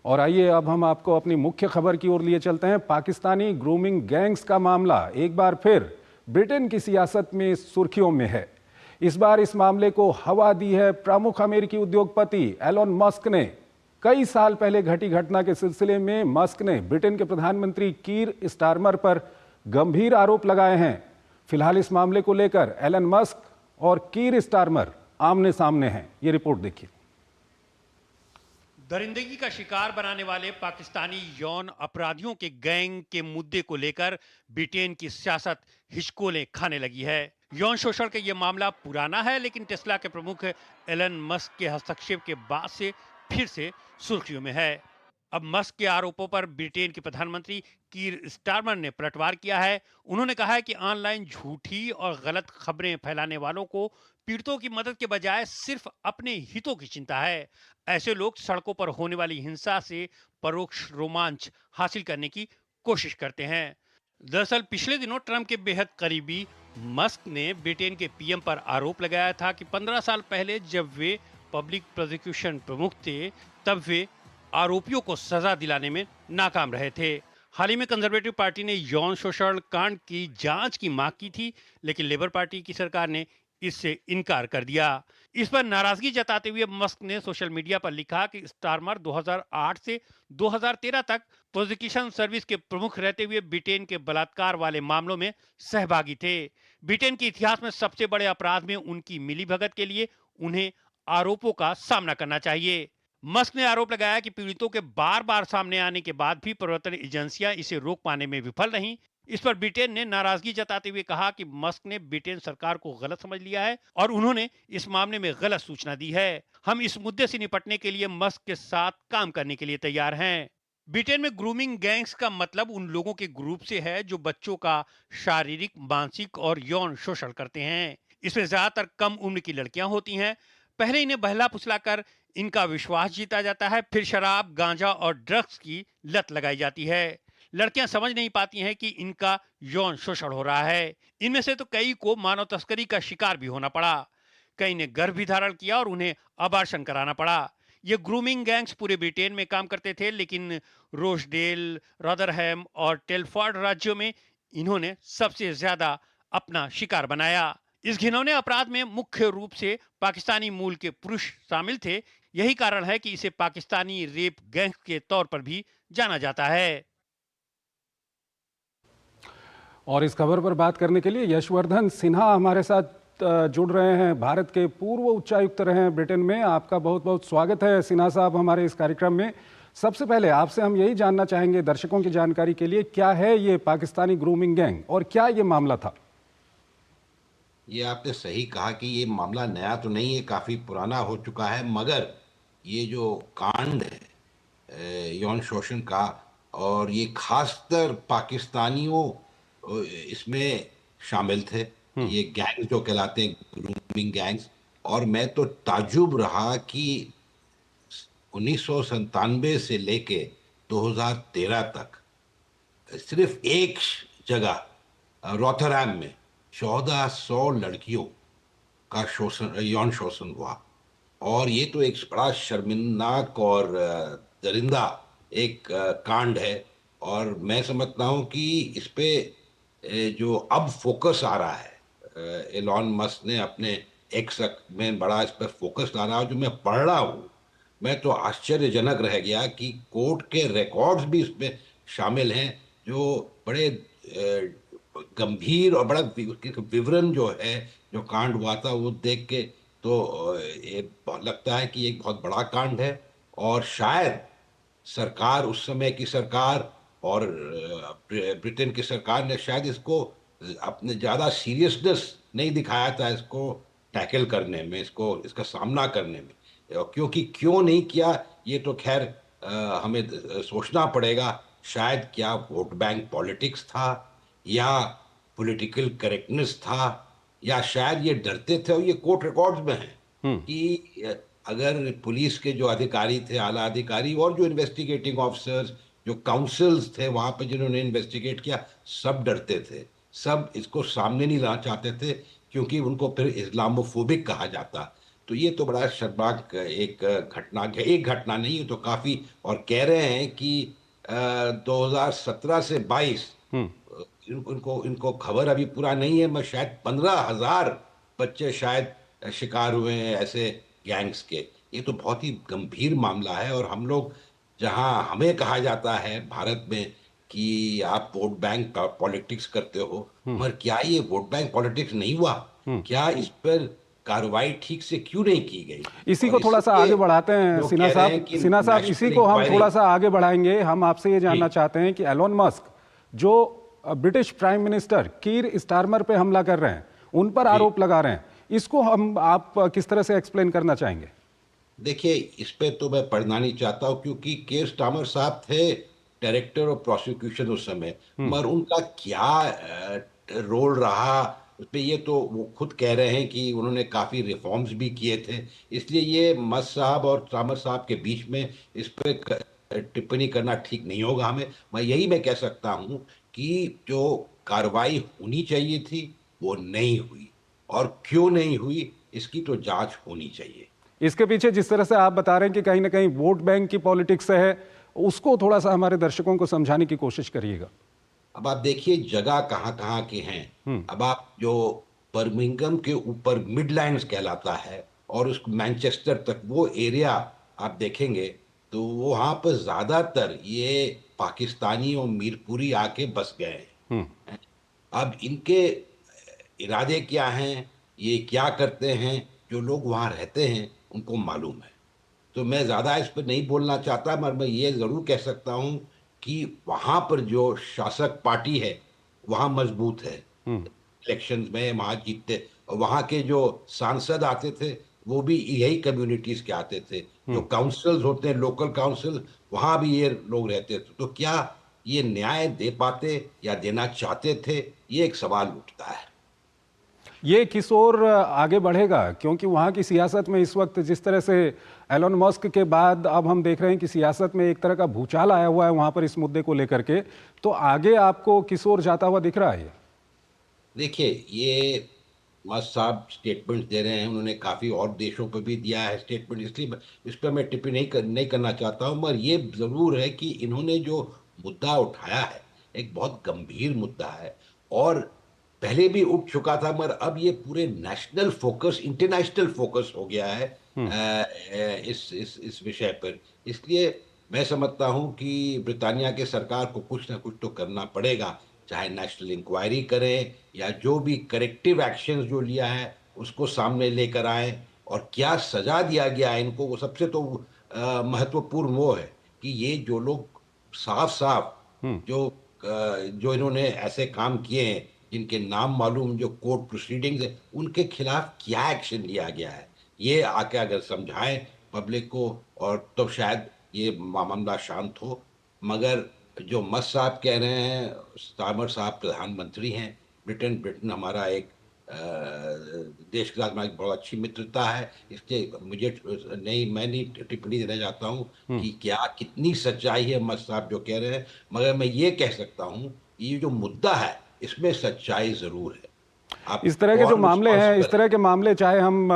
और आइए अब हम आपको अपनी मुख्य खबर की ओर लिए चलते हैं। पाकिस्तानी ग्रूमिंग गैंग्स का मामला एक बार फिर ब्रिटेन की सियासत में सुर्खियों में है। इस बार इस मामले को हवा दी है प्रमुख अमेरिकी उद्योगपति एलोन मस्क ने। कई साल पहले घटी घटना के सिलसिले में मस्क ने ब्रिटेन के प्रधानमंत्री कीर स्टारमर पर गंभीर आरोप लगाए हैं। फिलहाल इस मामले को लेकर एलन मस्क और कीर स्टारमर आमने सामने हैं। ये रिपोर्ट देखिए। दरिंदगी का शिकार बनाने वाले पाकिस्तानी यौन अपराधियों के गैंग के मुद्दे को लेकर ब्रिटेन की सियासत हिचकोले खाने लगी है। यौन शोषण का यह मामला पुराना है, लेकिन टेस्ला के प्रमुख एलन मस्क के हस्तक्षेप के बाद से फिर से सुर्खियों में है। अब मस्क के आरोपों पर ब्रिटेन के प्रधानमंत्री कीर स्टारमर ने पलटवार किया है। उन्होंने कहा है कि ऑनलाइन झूठी और गलत खबरें फैलाने वालों को पीड़ितों की मदद के बजाय सिर्फ अपने हितों की चिंता है। ऐसे लोग सड़कों पर होने वाली हिंसा से परोक्ष रोमांच हासिल करने की कोशिश करते हैं। दरअसल पिछले दिनों ट्रंप के बेहद करीबी मस्क ने ब्रिटेन के पीएम पर आरोप लगाया था कि 15 साल पहले जब वे पब्लिक प्रोसिक्यूशन प्रमुख थे, तब वे आरोपियों को सजा दिलाने में नाकाम रहे थे। हाल ही में कंजर्वेटिव पार्टी ने यौन शोषण कांड की जांच की मांग की थी, लेकिन लेबर पार्टी की सरकार ने इससे इनकार कर दिया। इस पर नाराजगी जताते हुए मस्क ने सोशल मीडिया पर लिखा कि स्टारमर 2008 से 2013 तक प्रोसिक्यूशन सर्विस के प्रमुख रहते हुए ब्रिटेन के बलात्कार वाले मामलों में सहभागी थे। ब्रिटेन के इतिहास में सबसे बड़े अपराध में उनकी मिलीभगत के लिए उन्हें आरोपों का सामना करना चाहिए। मस्क ने आरोप लगाया कि पीड़ितों के बार बार सामने आने के बाद भी प्रवर्तन एजेंसियां इसे रोक पाने में विफल रहीं। इस पर ब्रिटेन ने नाराजगी जताते हुए कहा कि मस्क ने ब्रिटेन सरकार को गलत समझ लिया है और उन्होंने इस मामले में गलत सूचना दी है। हम इस मुद्दे से निपटने के लिए मस्क के साथ काम करने के लिए तैयार हैं। ब्रिटेन में ग्रूमिंग गैंग्स का मतलब उन लोगों के ग्रुप से है जो बच्चों का शारीरिक, मानसिक और यौन शोषण करते हैं। इसमें ज्यादातर कम उम्र की लड़कियां होती हैं। पहले इन्हें बहला फुसलाकर इनका विश्वास जीता जाता है, फिर शराब, गांजा और ड्रग्स की लत लगाई जाती है। लड़कियां समझ नहीं पाती हैं कि इनका यौन शोषण हो रहा है। इनमें से तो कई को मानव तस्करी का शिकार भी होना पड़ा। कई ने गर्भ भी धारण किया और उन्हें अबार्शन कराना पड़ा। ये ग्रूमिंग गैंग्स पूरे ब्रिटेन में काम करते थे, लेकिन रोचडेल, रदरहैम और टेलफोर्ड राज्यों में इन्होंने सबसे ज्यादा अपना शिकार बनाया। इस घिनौने अपराध में मुख्य रूप से पाकिस्तानी मूल के पुरुष शामिल थे। यही कारण है कि इसे पाकिस्तानी रेप गैंग के तौर पर भी जाना जाता है। और इस खबर पर बात करने के लिए यशवर्धन सिन्हा हमारे साथ जुड़ रहे हैं। भारत के पूर्व उच्चायुक्त रहे हैं ब्रिटेन में। आपका बहुत बहुत स्वागत है सिन्हा साहब हमारे इस कार्यक्रम में। सबसे पहले आपसे हम यही जानना चाहेंगे दर्शकों की जानकारी के लिए, क्या है ये पाकिस्तानी ग्रूमिंग गैंग और क्या ये मामला था? ये आपने सही कहा कि ये मामला नया तो नहीं है, काफ़ी पुराना हो चुका है, मगर ये जो कांड है यौन शोषण का, और ये खासकर पाकिस्तानियों इसमें शामिल थे। ये गैंग्स जो कहलाते हैं ग्रूमिंग गैंग्स। और मैं तो ताज्जुब रहा कि 1997 से लेके 2013 तक सिर्फ एक जगह रोथरहैम में 1400 लड़कियों का शोषण, यौन शोषण हुआ। और ये तो एक बड़ा शर्मिंदनाक और दरिंदा एक कांड है। और मैं समझता हूँ कि इस पे जो अब फोकस आ रहा है, एलॉन मस्क ने अपने एक्स में बड़ा इस पर फोकस ला रहा है, जो मैं पढ़ रहा हूँ, मैं तो आश्चर्यजनक रह गया कि कोर्ट के रिकॉर्ड्स भी इसमें शामिल हैं, जो बड़े गंभीर और बड़ा विवरण जो है, जो कांड हुआ था वो देख के तो ये लगता है कि एक बहुत बड़ा कांड है। और शायद सरकार, उस समय की सरकार और ब्रिटेन की सरकार ने शायद इसको अपने ज़्यादा सीरियसनेस नहीं दिखाया था, इसको टैकल करने में, इसको इसका सामना करने में। क्योंकि क्यों नहीं किया ये तो खैर हमें सोचना पड़ेगा। शायद क्या वोट बैंक पॉलिटिक्स था, या पॉलिटिकल करेक्टनेस था, या शायद ये डरते थे, और ये कोर्ट रिकॉर्ड्स में है कि अगर पुलिस के जो अधिकारी थे, आला अधिकारी, और जो इन्वेस्टिगेटिंग ऑफिसर्स, जो काउंसिल्स थे वहाँ पे जिन्होंने इन्वेस्टिगेट किया, सब डरते थे, सब इसको सामने नहीं लाना चाहते थे, क्योंकि उनको फिर इस्लामोफोबिक कहा जाता। तो ये तो बड़ा शर्मनाक एक घटना है। एक घटना नहीं, ये तो काफी। और कह रहे हैं कि 2017 से 22 हम्म। इनको इनको खबर अभी पूरा नहीं है, मगर शायद 15,000 बच्चे शायद शिकार हुए हैं ऐसे गैंग्स के। ये तो बहुत ही गंभीर मामला है। और हम लोग, जहां हमें कहा जाता है भारत में कि आप वोट बैंक पॉलिटिक्स करते हो, मगर क्या ये वोट बैंक पॉलिटिक्स नहीं हुआ? क्या इस पर कार्रवाई ठीक से क्यों नहीं की गई? इसी और को थोड़ा सा इसलिए आगे बढ़ाते हैं जो सिन्हा कह रहे हैं साहब। कि सिन्हा साहब, इसी नेशनल को हम इंक्वायरी। थोड़ा सा आगे बढ़ाएंगे। हम आपसे ये जानना जी। चाहते हैं कि एलोन मस्क जो ब्रिटिश प्राइम मिनिस्टर कीर स्टारमर पे हमला कर रहे हैं, उन पर जी। आरोप लगा रहे हैं, इसको आप किस तरह से एक्सप्लेन करना चाहेंगे? देखिए, इस पे तो मैं पढ़ना नहीं चाहता हूँ, क्योंकि के स्टामर साहब थे डायरेक्टर ऑफ प्रोसिक्यूशन उस समय। मगर उनका क्या रोल रहा उस पे, ये तो वो खुद कह रहे हैं कि उन्होंने काफी रिफॉर्म्स भी किए थे। इसलिए ये मस्त साहब और स्टामर साहब के बीच में इस पे टिप्पणी करना ठीक नहीं होगा हमें। मैं कह सकता हूँ कि जो कार्रवाई होनी चाहिए थी वो नहीं हुई, और क्यों नहीं हुई इसकी तो जांच होनी चाहिए। इसके पीछे जिस तरह से आप बता रहे हैं कि कहीं ना कहीं वोट बैंक की पॉलिटिक्स है, उसको थोड़ा सा हमारे दर्शकों को समझाने की कोशिश करिएगा। अब आप देखिए जगह कहाँ कहाँ के हैं। अब आप जो बर्मिंघम के ऊपर मिडलैंड्स कहलाता है, और उस मैनचेस्टर तक वो एरिया आप देखेंगे, तो वो वहाँ पर ज्यादातर ये पाकिस्तानी और मीरपुरी आके बस गए हैं। अब इनके इरादे क्या हैं, ये क्या करते हैं, जो लोग वहाँ रहते हैं उनको मालूम है। तो मैं ज्यादा इस पर नहीं बोलना चाहता, मगर मैं ये जरूर कह सकता हूं कि वहां पर जो शासक पार्टी है वहां मजबूत है। इलेक्शंस में वहां जीतते, और वहां के जो सांसद आते थे वो भी यही कम्युनिटीज के आते थे। जो काउंसिल्स होते हैं, लोकल काउंसिल, वहां भी ये लोग रहते थे। तो क्या ये न्याय दे पाते या देना चाहते थे, ये एक सवाल उठता है। ये किस ओर आगे बढ़ेगा? क्योंकि वहाँ की सियासत में इस वक्त जिस तरह से एलोन मस्क के बाद अब हम देख रहे हैं कि सियासत में एक तरह का भूचाल आया हुआ है वहाँ पर इस मुद्दे को लेकर के, तो आगे आपको किस ओर जाता हुआ दिख रहा है ये? देखिए, ये मस्त साहब स्टेटमेंट दे रहे हैं, उन्होंने काफी और देशों पर भी दिया है स्टेटमेंट, इसलिए इस पर मैं टिप्पणी नहीं करना चाहता हूं। मगर ये जरूर है कि इन्होंने जो मुद्दा उठाया है एक बहुत गंभीर मुद्दा है, और पहले भी उठ चुका था, मगर अब ये पूरे नेशनल फोकस, इंटरनेशनल फोकस हो गया है इस विषय पर। इसलिए मैं समझता हूं कि ब्रिटानिया के सरकार को कुछ ना कुछ तो करना पड़ेगा, चाहे नेशनल इंक्वायरी करें या जो भी करेक्टिव एक्शंस जो लिया है उसको सामने लेकर आए, और क्या सजा दिया गया है इनको, वो सबसे तो महत्वपूर्ण वो है कि ये जो लोग साफ साफ जो इन्होंने ऐसे काम किए हैं, जिनके नाम मालूम, जो कोर्ट प्रोसीडिंग्स है, उनके खिलाफ क्या एक्शन लिया गया है, ये आके अगर समझाएं पब्लिक को, और तो शायद ये मामला शांत हो। मगर जो मस्त साहब कह रहे हैं, स्टामर साहब प्रधानमंत्री हैं ब्रिटेन, ब्रिटेन हमारा एक देश के साथ हमारी बहुत अच्छी मित्रता है। इसलिए मैं नहीं टिप्पणी देना चाहता हूँ कि क्या कितनी सच्चाई है मस्त साहब जो कह रहे हैं। मगर मैं ये कह सकता हूँ ये जो मुद्दा है इसमें सच्चाई जरूर है। आप इस तरह के जो कौन मामले हैं, इस रिस्पॉन्सिबल तरह के मामले, चाहे हम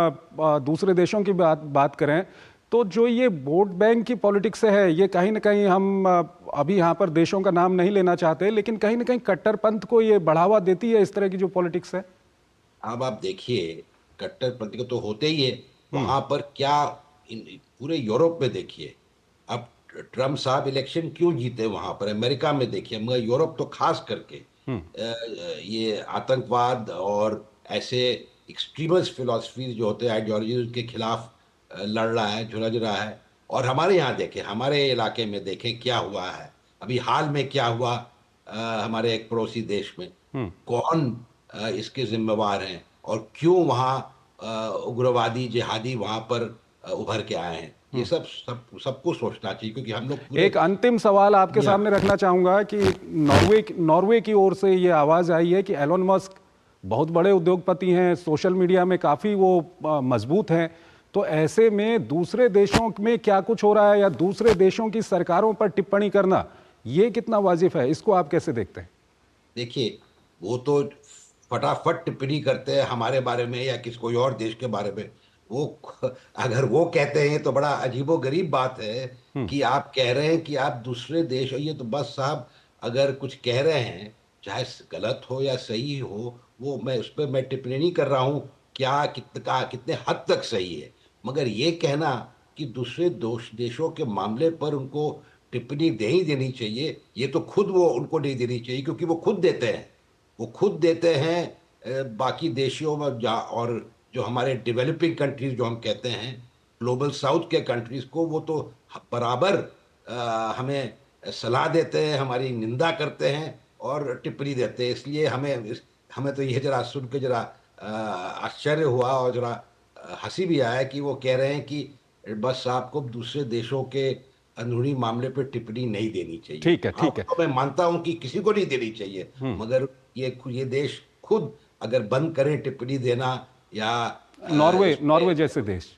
दूसरे देशों की बात करें, तो जो ये वोट बैंक की पॉलिटिक्स है, ये कहीं ना कहीं हम अभी यहाँ पर देशों का नाम नहीं लेना चाहते, लेकिन कहीं ना कहीं कट्टरपंथ को ये बढ़ावा देती है, इस तरह की जो पॉलिटिक्स है। अब आप देखिए, कट्टरपंथी तो होते ही है वहां पर। क्या पूरे यूरोप में देखिए, अब ट्रम्प साहब इलेक्शन क्यों जीते वहां पर, अमेरिका में देखिए, मगर यूरोप तो खास करके ये आतंकवाद और ऐसे एक्सट्रीमिस्ट फिलॉसफी जो होते हैं, आइडियोलॉजी, उनके खिलाफ लड़ रहा है, झुलझ रहा है। और हमारे यहाँ देखें, हमारे इलाके में देखें क्या हुआ है, अभी हाल में क्या हुआ हमारे एक पड़ोसी देश में, कौन इसके जिम्मेवार हैं, और क्यों वहाँ उग्रवादी जिहादी वहाँ पर उभर के आए हैं। ये सबको सोचना चाहिए, क्योंकि हम लोग पूरे एक अंतिम सवाल आपके सामने रखना चाहूंगा कि नॉर्वे की ओर से ये आवाज आई है कि एलोन मस्क बहुत बड़े उद्योगपति हैं, सोशल मीडिया में काफी वो मजबूत हैं, तो ऐसे में दूसरे देशों में क्या कुछ हो रहा है या दूसरे देशों की सरकारों पर टिप्पणी करना, ये कितना वाजिब है? इसको आप कैसे देखते हैं? देखिए, वो तो फटाफट टिप्पणी करते हैं हमारे बारे में या किसी कोई और देश के बारे में, वो अगर वो कहते हैं तो बड़ा अजीबोगरीब बात है कि आप कह रहे हैं कि आप दूसरे देश, और ये तो बस साहब अगर कुछ कह रहे हैं, चाहे गलत हो या सही हो, वो मैं उस पे मैं टिप्पणी नहीं कर रहा हूँ क्या कितने हद तक सही है, मगर ये कहना कि दूसरे देशों के मामले पर उनको टिप्पणी नहीं देनी चाहिए, ये तो खुद वो उनको नहीं देनी चाहिए, क्योंकि वो खुद देते हैं, वो खुद देते हैं बाकी देशों में और जो हमारे डेवलपिंग कंट्रीज जो हम कहते हैं, ग्लोबल साउथ के कंट्रीज को, वो तो बराबर हमें सलाह देते हैं, हमारी निंदा करते हैं और टिप्पणी देते हैं। इसलिए हमें तो ये जरा सुन के जरा आश्चर्य हुआ और जरा हंसी भी आया कि वो कह रहे हैं कि बस आपको दूसरे देशों के अंदरूनी मामले पे टिप्पणी नहीं देनी चाहिए। ठीक है, हाँ, ठीक है। तो मैं मानता हूं कि किसी को नहीं देनी चाहिए, मगर ये देश खुद अगर बंद करें टिप्पणी देना, या नॉर्वे जैसे देश।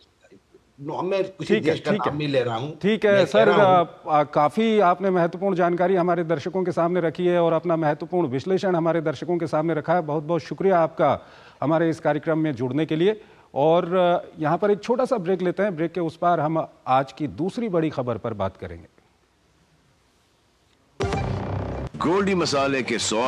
मैं किसी ठीक है, देश का ठीक है। नाम नहीं ले रहा हूं, ठीक है मैं कह सर, रहा हूं काफ़ी आपने महत्वपूर्ण जानकारी हमारे दर्शकों के सामने रखी है और अपना महत्वपूर्ण विश्लेषण हमारे दर्शकों के सामने रखा है। बहुत बहुत शुक्रिया आपका हमारे इस कार्यक्रम में जुड़ने के लिए। और यहाँ पर एक छोटा सा ब्रेक लेते हैं, ब्रेक के उस पार हम आज की दूसरी बड़ी खबर पर बात करेंगे। गोल्डी मसाले के स्वाद